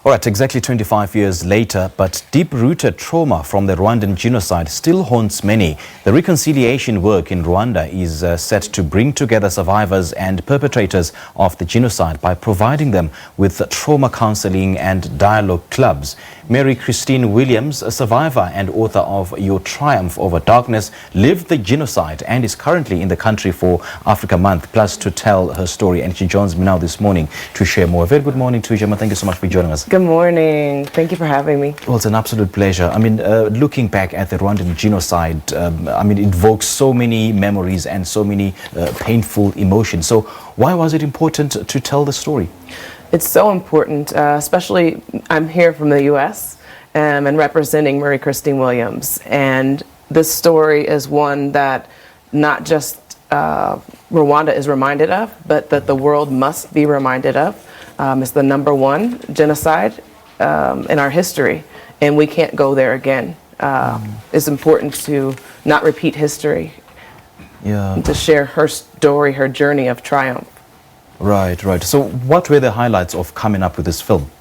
All right, exactly 25 years later, but deep-rooted trauma from the Rwandan genocide still haunts many. The reconciliation work in Rwanda is set to bring together survivors and perpetrators of the genocide by providing them with trauma counseling and dialogue clubs. Mary Christine Williams, a survivor and author of Your Triumph Over Darkness, lived the genocide and is currently in the country for Africa Month, plus to tell her story. And she joins me now this morning to share more. Very good morning to you, Gemma. Thank you so much for joining us. Good morning. Thank you for having me. Well, it's an absolute pleasure. I mean, looking back at the Rwandan genocide, it evokes so many memories and so many painful emotions. So why was it important to tell the story? It's so important, especially I'm here from the U.S. And representing Mary Christine Williams. And this story is one that not just Rwanda is reminded of, but that the world must be reminded of. It's the #1 genocide in our history, and we can't go there again. It's important to not repeat history, to share her story, her journey of triumph. Right, right. So what were the highlights of coming up with this film?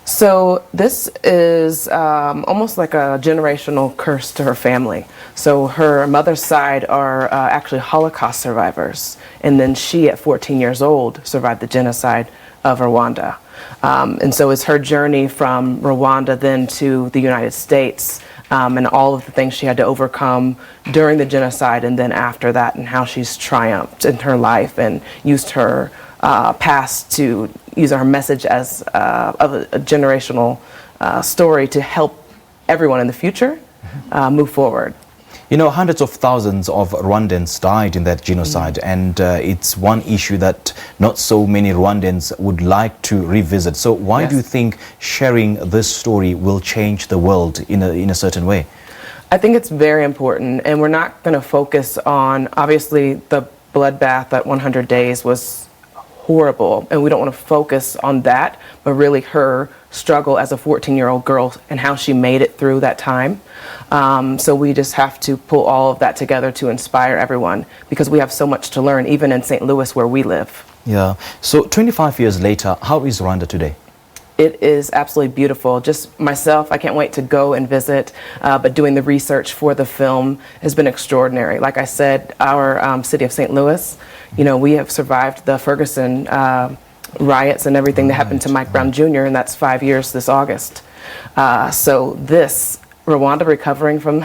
So this is almost like a generational curse to her family. So her mother's side are actually Holocaust survivors, and then she, at 14 years old, survived the genocide of Rwanda. And so it's her journey from Rwanda then to the United States, and all of the things she had to overcome during the genocide and then after that, and how she's triumphed in her life and used her past to use our message as of a generational story to help everyone in the future move forward. You know, hundreds of thousands of Rwandans died in that genocide, and it's one issue that not so many Rwandans would like to revisit. So why do you think sharing this story will change the world in a certain way? I think it's very important, and we're not going to focus on, obviously, the bloodbath at 100 days was horrible, and we don't want to focus on that, but really her struggle as a 14-year-old girl and how she made it through that time. So we just have to pull all of that together to inspire everyone, because we have so much to learn, even in St. Louis where we live. Yeah. So 25 years later, how is Rwanda today? It is absolutely beautiful. Just myself, I can't wait to go and visit, but doing the research for the film has been extraordinary. Like I said, our city of St. Louis, you know, we have survived the Ferguson riots and everything that happened to Mike Brown Jr., and that's 5 years this August. So Rwanda recovering from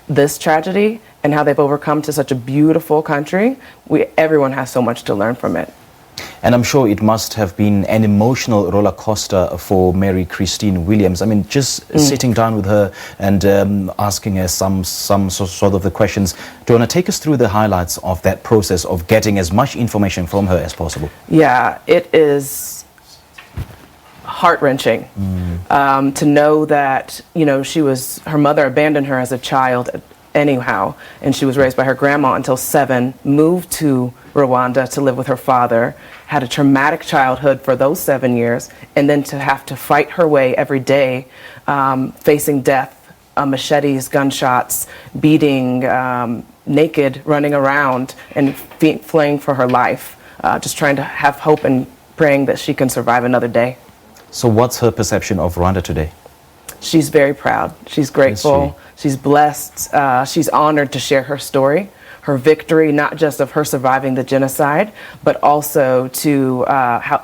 this tragedy and how they've overcome to such a beautiful country, everyone has so much to learn from it. And I'm sure it must have been an emotional roller coaster for Mary Christine Williams. I mean, just sitting down with her and asking her some sort of the questions. Do you want to take us through the highlights of that process of getting as much information from her as possible? Yeah, it is heart-wrenching to know that, you know, her mother abandoned her as a child anyhow, and she was raised by her grandma until 7, moved to Rwanda to live with her father, had a traumatic childhood for those 7 years, and then to have to fight her way every day, facing death, machetes, gunshots, beating, naked, running around, and fleeing for her life, just trying to have hope and praying that she can survive another day. So what's her perception of Rwanda today? She's very proud. She's grateful. She's blessed. She's honored to share her story, her victory, not just of her surviving the genocide, but also to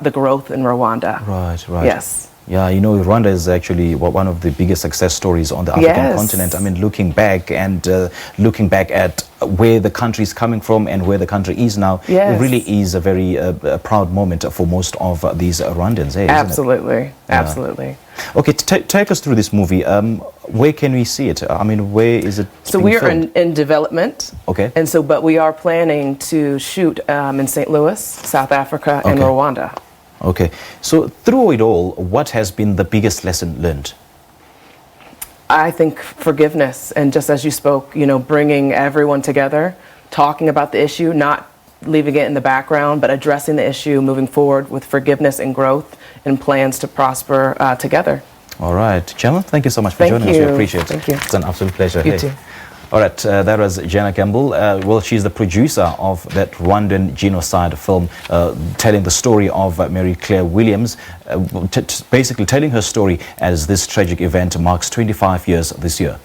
the growth in Rwanda. Right, right. Yes. Yeah, you know, Rwanda is actually one of the biggest success stories on the African continent. I mean, looking back at where the country is coming from and where the country is now, it really is a very proud moment for most of these Rwandans. Absolutely, absolutely. Okay, take us through this movie. Where can we see it? I mean, where is it? So we are in development. Okay. And so, but we are planning to shoot in St. Louis, South Africa, and Rwanda. Okay. So through it all, what has been the biggest lesson learned? I think forgiveness, and just as you spoke, you know, bringing everyone together, talking about the issue, not leaving it in the background, but addressing the issue, moving forward with forgiveness and growth and plans to prosper together. All right. Gemma, thank you so much for joining us. We appreciate it. Thank you. It's an absolute pleasure. You too. All right, that was Jenna Campbell. Well, she's the producer of that Rwandan genocide film, telling the story of Mary Claire Williams, basically telling her story as this tragic event marks 25 years this year.